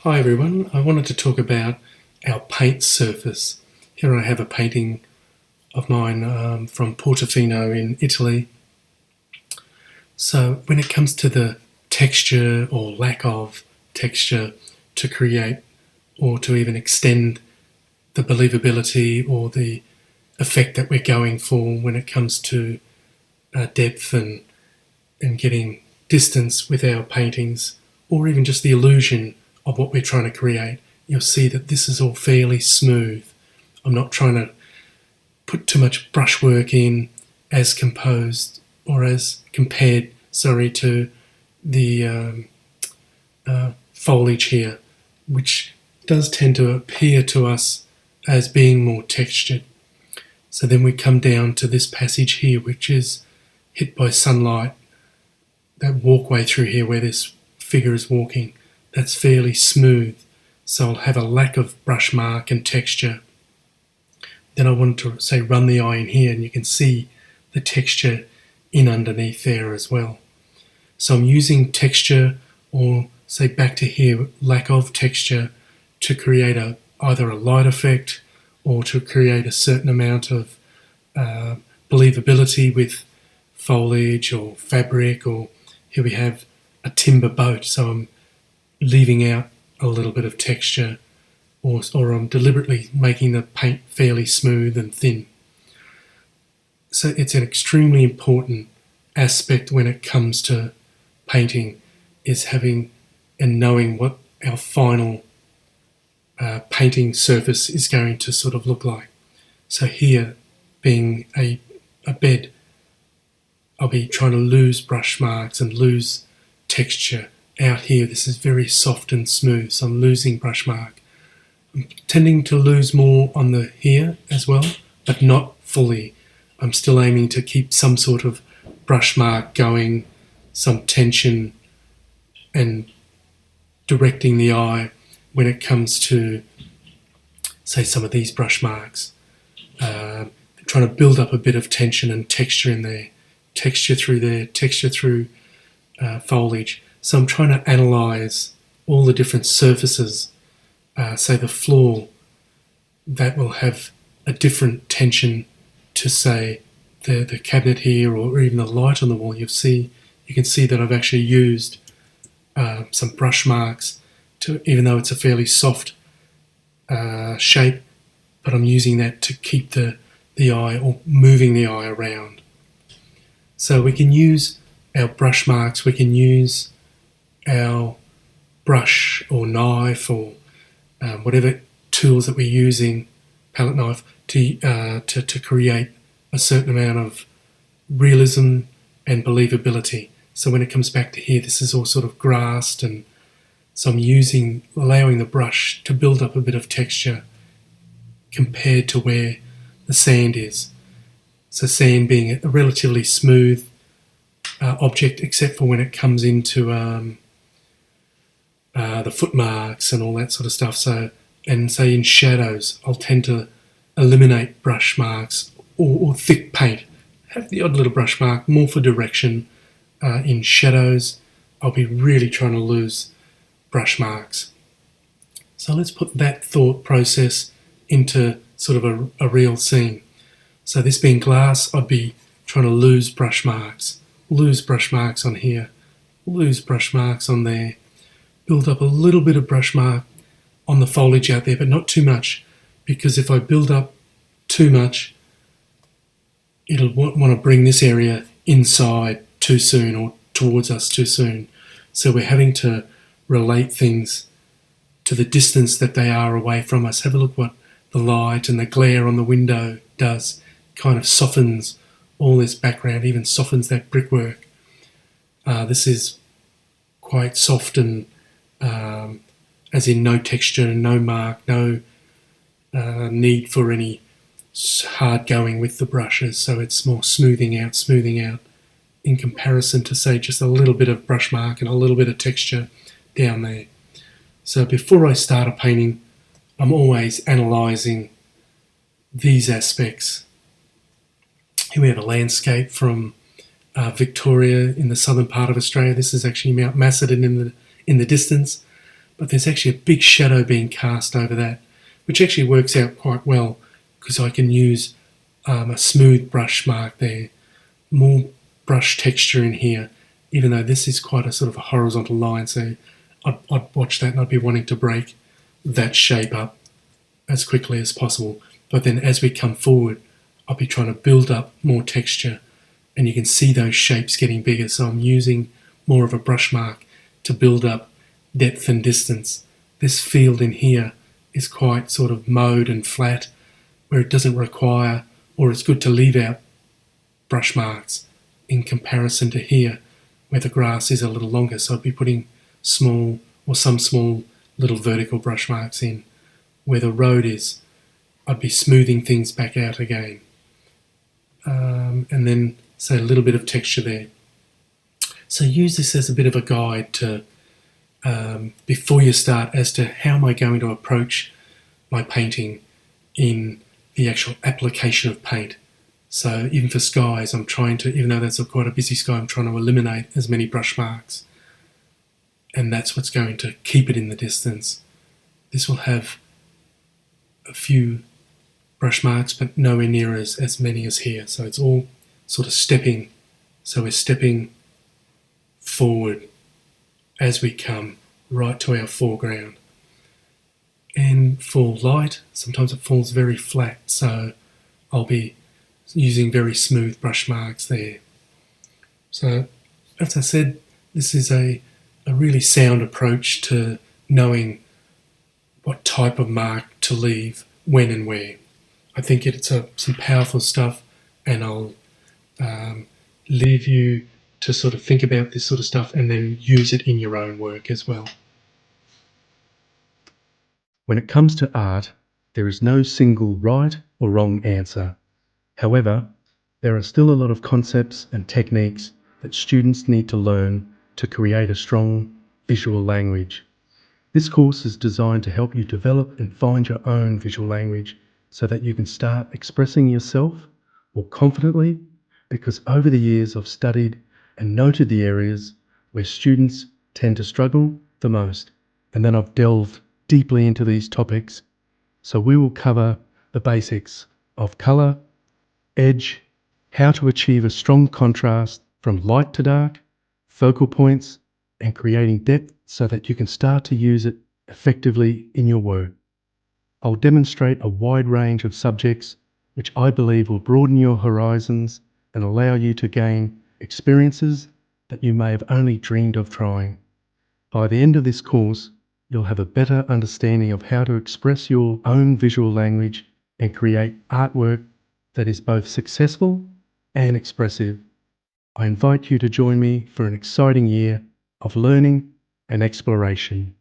Hi everyone, I wanted to talk about our paint surface. Here I have a painting of mine from Portofino in Italy. So when it comes to the texture or lack of texture to create or to even extend the believability or the effect that we're going for when it comes to depth and getting distance with our paintings, or even just the illusion of what we're trying to create, you'll see that this is all fairly smooth. I'm not trying to put too much brushwork in as composed or as compared, to the foliage here, which does tend to appear to us as being more textured. So then we come down to this passage here, which is hit by sunlight. That walkway through here where this figure is walking, that's fairly smooth, so I'll have a lack of brush mark and texture. Then I want to say run the eye in here, and you can see the texture in underneath there as well. So I'm using texture, or say back to here, lack of texture, to create either a light effect or to create a certain amount of believability with foliage or fabric, or here we have a timber boat, so I'm leaving out a little bit of texture, or I'm deliberately making the paint fairly smooth and thin. So it's an extremely important aspect when it comes to painting, is having and knowing what our final painting surface is going to sort of look like. So here, being a bed, I'll be trying to lose brush marks and lose texture. Out here, this is very soft and smooth, so I'm losing brush mark. I'm tending to lose more on the here as well, but not fully. I'm still aiming to keep some sort of brush mark going, some tension, and directing the eye when it comes to, say, some of these brush marks. Trying to build up a bit of tension and texture in there, texture through there, texture through foliage. So I'm trying to analyse all the different surfaces, say the floor, that will have a different tension to, say, the cabinet here, or even the light on the wall. You can see that I've actually used some brush marks, even though it's a fairly soft shape, but I'm using that to keep the eye, or moving the eye around. So we can use our brush marks, we can use our brush or knife or whatever tools that we're using, palette knife, to create a certain amount of realism and believability. So when it comes back to here, this is all sort of grassed, and so I'm allowing the brush to build up a bit of texture compared to where the sand is. So sand being a relatively smooth object, except for when it comes into the footmarks and all that sort of stuff. So, and say in shadows, I'll tend to eliminate brush marks or thick paint. Have the odd little brush mark, more for direction. In shadows, I'll be really trying to lose brush marks. So let's put that thought process into sort of a real scene. So this being glass, I'd be trying to lose brush marks on here, lose brush marks on there, build up a little bit of brush mark on the foliage out there, but not too much, because if I build up too much, it'll want to bring this area inside too soon, or towards us too soon. So we're having to relate things to the distance that they are away from us. Have a look what the light and the glare on the window does. Kind of softens all this background, even softens that brickwork. This is quite soft and as in no texture, no mark, no need for any hard going with the brushes. So it's more smoothing out in comparison to, say, just a little bit of brush mark and a little bit of texture down there. So before I start a painting, I'm always analysing these aspects. Here we have a landscape from Victoria in the southern part of Australia. This is actually Mount Macedon in the distance. but there's actually a big shadow being cast over that, which actually works out quite well because I can use a smooth brush mark there, more brush texture in here, even though this is quite a sort of a horizontal line. So I'd watch that and I'd be wanting to break that shape up as quickly as possible. But then as we come forward, I'll be trying to build up more texture, and you can see those shapes getting bigger. So I'm using more of a brush mark to build up depth and distance. This field in here is quite sort of mowed and flat, where it doesn't require, or it's good to leave out brush marks in comparison to here, where the grass is a little longer. So I'd be putting small or some small little vertical brush marks in. Where the road is, I'd be smoothing things back out again. And then say a little bit of texture there. So use this as a bit of a guide to before you start as to how am I going to approach my painting in the actual application of paint. So even for skies, I'm trying to, even though that's quite a busy sky, I'm trying to eliminate as many brush marks. And that's what's going to keep it in the distance. This will have a few brush marks, but nowhere near as many as here. So it's all sort of stepping. So we're stepping forward as we come right to our foreground. And for light, sometimes it falls very flat, so I'll be using very smooth brush marks there. So, as I said, this is a really sound approach to knowing what type of mark to leave when and where. I think it's some powerful stuff, and I'll leave you to sort of think about this sort of stuff and then use it in your own work as well. When it comes to art, there is no single right or wrong answer. However, there are still a lot of concepts and techniques that students need to learn to create a strong visual language. This course is designed to help you develop and find your own visual language so that you can start expressing yourself more confidently, because over the years I've studied and noted the areas where students tend to struggle the most, and then I've delved deeply into these topics. So we will cover the basics of colour, edge, how to achieve a strong contrast from light to dark, focal points, and creating depth so that you can start to use it effectively in your work. I'll demonstrate a wide range of subjects which I believe will broaden your horizons and allow you to gain experiences that you may have only dreamed of trying. By the end of this course, you'll have a better understanding of how to express your own visual language and create artwork that is both successful and expressive. I invite you to join me for an exciting year of learning and exploration.